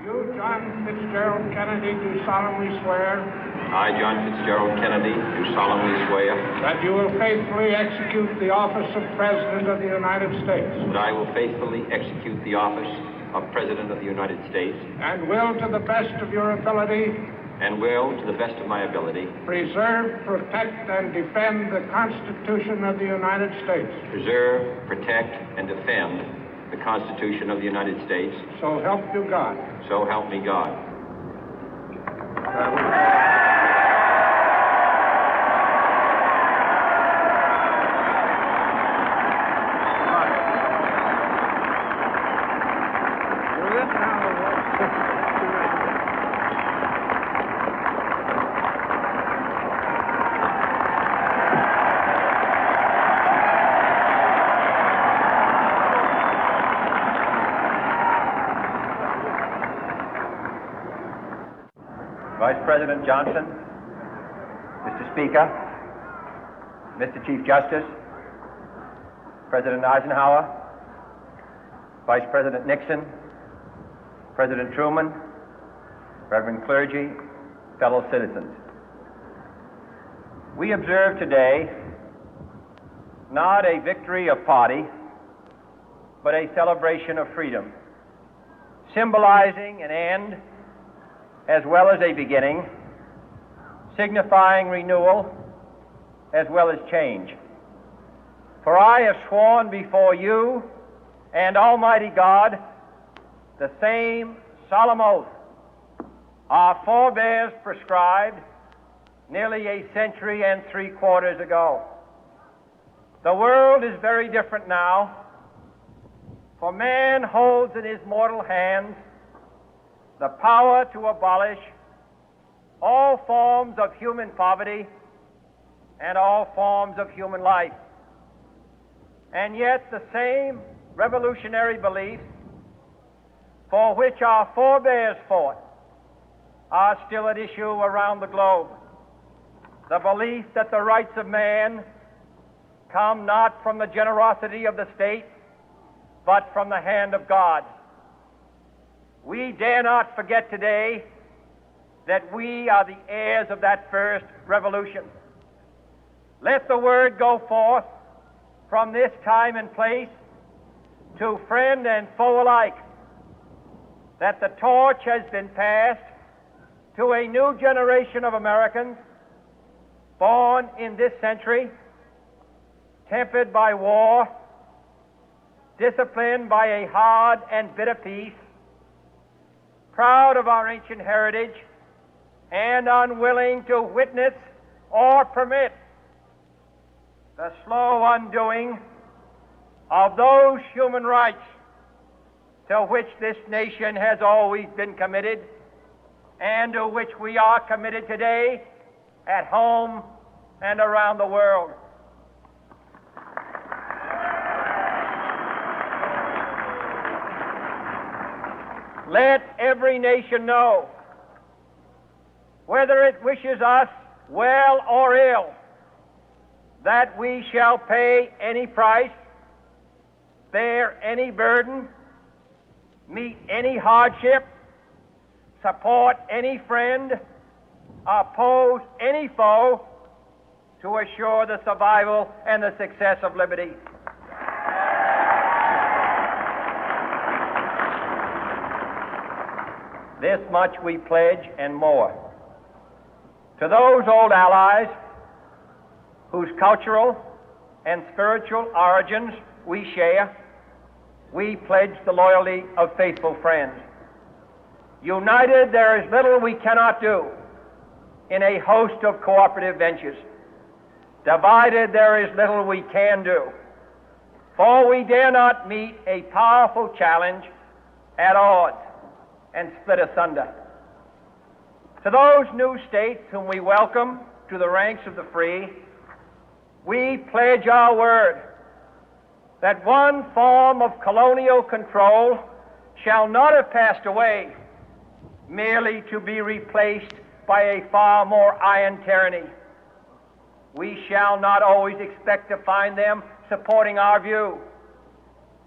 You, John Fitzgerald Kennedy, do solemnly swear. I, John Fitzgerald Kennedy, do solemnly swear. That you will faithfully execute the office of President of the United States. That I will faithfully execute the office of President of the United States. And will, to the best of your ability. And will, to the best of my ability. Preserve, protect, and defend the Constitution of the United States. Preserve, protect, and defend the Constitution of the United States. So help you God. So help me God. Vice President Johnson, Mr. Speaker, Mr. Chief Justice, President Eisenhower, Vice President Nixon, President Truman, Reverend clergy, fellow citizens. We observe today not a victory of party, but a celebration of freedom, symbolizing an end as well as a beginning, signifying renewal as well as change. For I have sworn before you and Almighty God the same solemn oath our forebears prescribed nearly a century and 3/4 ago. The world is very different now, for man holds in his mortal hands the power to abolish all forms of human poverty and all forms of human life. And yet the same revolutionary beliefs for which our forebears fought are still at issue around the globe. The belief that the rights of man come not from the generosity of the state, but from the hand of God. We dare not forget today that we are the heirs of that first revolution. Let the word go forth from this time and place to friend and foe alike that the torch has been passed to a new generation of Americans born in this century, tempered by war, disciplined by a hard and bitter peace, proud of our ancient heritage, and unwilling to witness or permit the slow undoing of those human rights to which this nation has always been committed and to which we are committed today at home and around the world. Let every nation know, whether it wishes us well or ill, that we shall pay any price, bear any burden, meet any hardship, support any friend, oppose any foe to assure the survival and the success of liberty. This much we pledge and more. To those old allies whose cultural and spiritual origins we share, we pledge the loyalty of faithful friends. United, there is little we cannot do in a host of cooperative ventures. Divided, there is little we can do, for we dare not meet a powerful challenge at odds and split asunder. To those new states whom we welcome to the ranks of the free, we pledge our word that one form of colonial control shall not have passed away, merely to be replaced by a far more iron tyranny. We shall not always expect to find them supporting our view,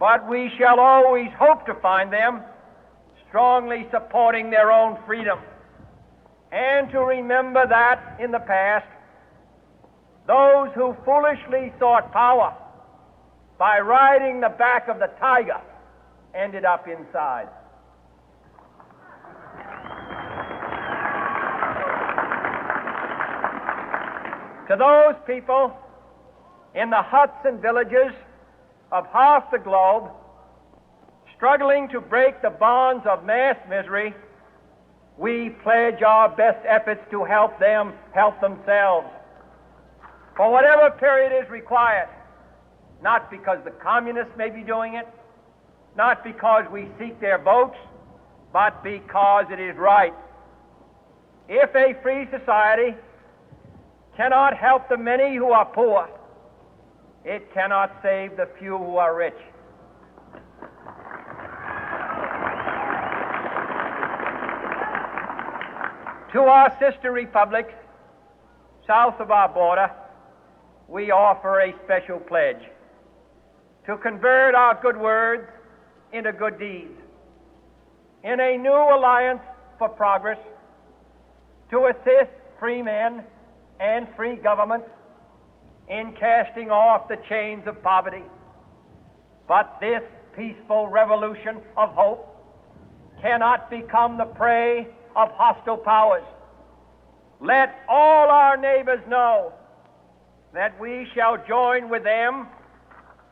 but we shall always hope to find them strongly supporting their own freedom, and to remember that in the past, those who foolishly sought power by riding the back of the tiger ended up inside. To those people in the huts and villages of half the globe struggling to break the bonds of mass misery, we pledge our best efforts to help them help themselves for whatever period is required, not because the communists may be doing it, not because we seek their votes, but because it is right. If a free society cannot help the many who are poor, it cannot save the few who are rich. To our sister republics south of our border, we offer a special pledge to convert our good words into good deeds, in a new alliance for progress, to assist free men and free governments in casting off the chains of poverty. But this peaceful revolution of hope cannot become the prey of hostile powers. Let all our neighbors know that we shall join with them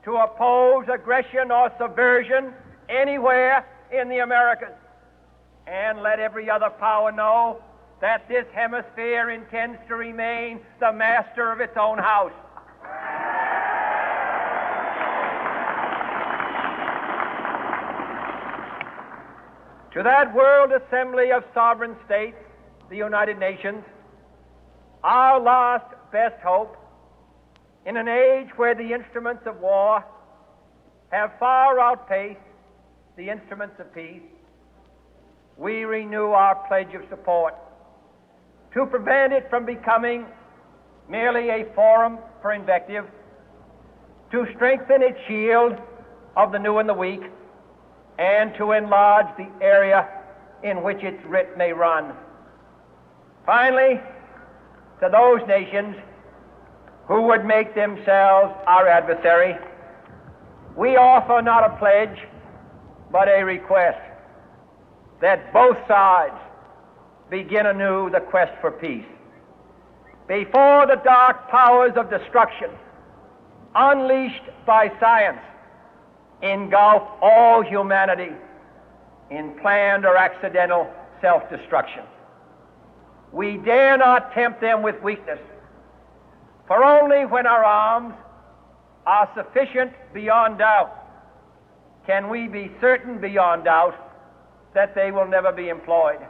to oppose aggression or subversion anywhere in the Americas. And let every other power know that this hemisphere intends to remain the master of its own house. To that World Assembly of Sovereign States, the United Nations, our last best hope, in an age where the instruments of war have far outpaced the instruments of peace, we renew our pledge of support to prevent it from becoming merely a forum for invective, to strengthen its shield of the new and the weak, and to enlarge the area in which its writ may run. Finally, to those nations who would make themselves our adversary, we offer not a pledge, but a request that both sides begin anew the quest for peace. Before the dark powers of destruction, unleashed by science, engulf all humanity in planned or accidental self-destruction, we dare not tempt them with weakness, for only when our arms are sufficient beyond doubt can we be certain beyond doubt that they will never be employed.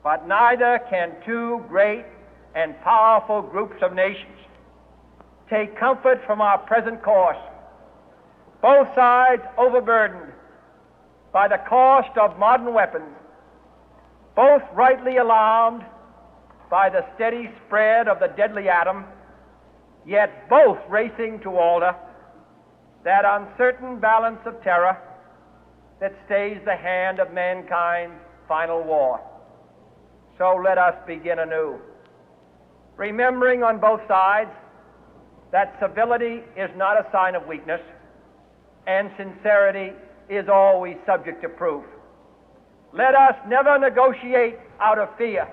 But neither can two great and powerful groups of nations take comfort from our present course, both sides overburdened by the cost of modern weapons, both rightly alarmed by the steady spread of the deadly atom, yet both racing to alter that uncertain balance of terror that stays the hand of mankind's final war. So let us begin anew, remembering on both sides that civility is not a sign of weakness, and sincerity is always subject to proof. Let us never negotiate out of fear,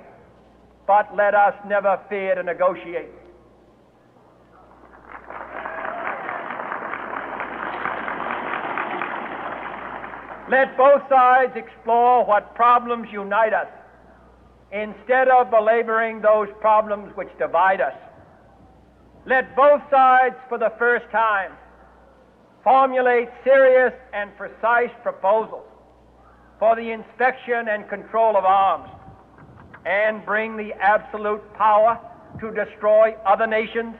but let us never fear to negotiate. Let both sides explore what problems unite us, instead of belaboring those problems which divide us. Let both sides, for the first time, formulate serious and precise proposals for the inspection and control of arms, and bring the absolute power to destroy other nations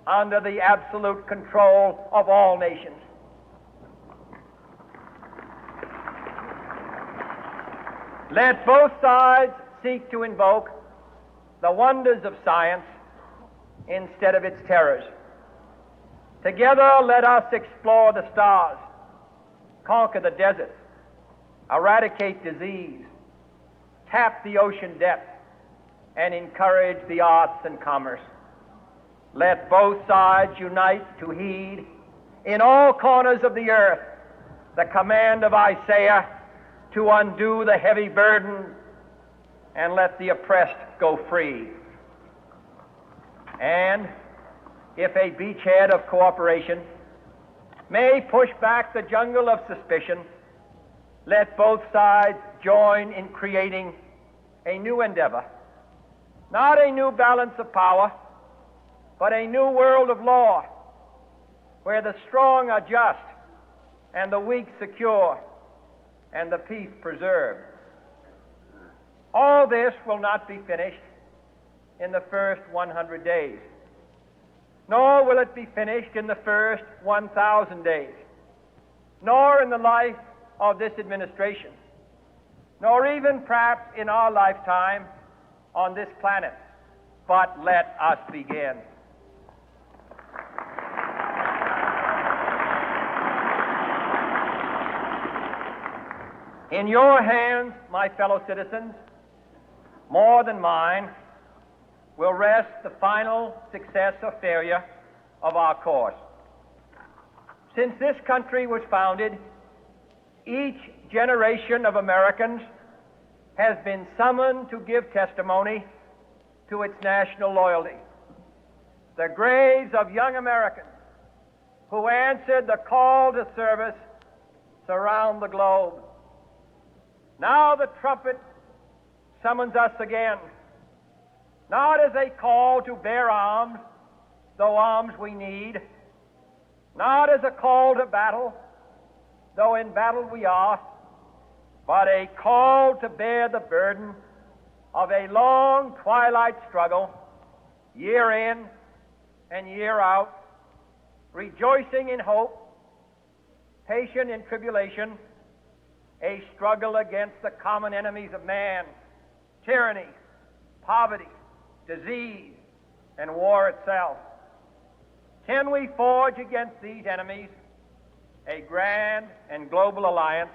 under the absolute control of all nations. Let both sides seek to invoke the wonders of science instead of its terrors. Together, let us explore the stars, conquer the deserts, eradicate disease, tap the ocean depth, and encourage the arts and commerce. Let both sides unite to heed in all corners of the earth the command of Isaiah to undo the heavy burden and let the oppressed go free. And if a beachhead of cooperation may push back the jungle of suspicion, let both sides join in creating a new endeavor, not a new balance of power, but a new world of law, where the strong are just and the weak secure and the peace preserved. All this will not be finished in the first 100 days, nor will it be finished in the first 1,000 days, nor in the life of this administration, nor even perhaps in our lifetime on this planet. But let us begin. In your hands, my fellow citizens, more than mine, will rest the final success or failure of our course. Since this country was founded, each generation of Americans has been summoned to give testimony to its national loyalty. The graves of young Americans who answered the call to service surround the globe. Now the trumpet summons us again, not as a call to bear arms, though arms we need, not as a call to battle, though in battle we are, but a call to bear the burden of a long twilight struggle, year in and year out, rejoicing in hope, patient in tribulation, a struggle against the common enemies of man, tyranny, poverty, disease, and war itself. Can we forge against these enemies a grand and global alliance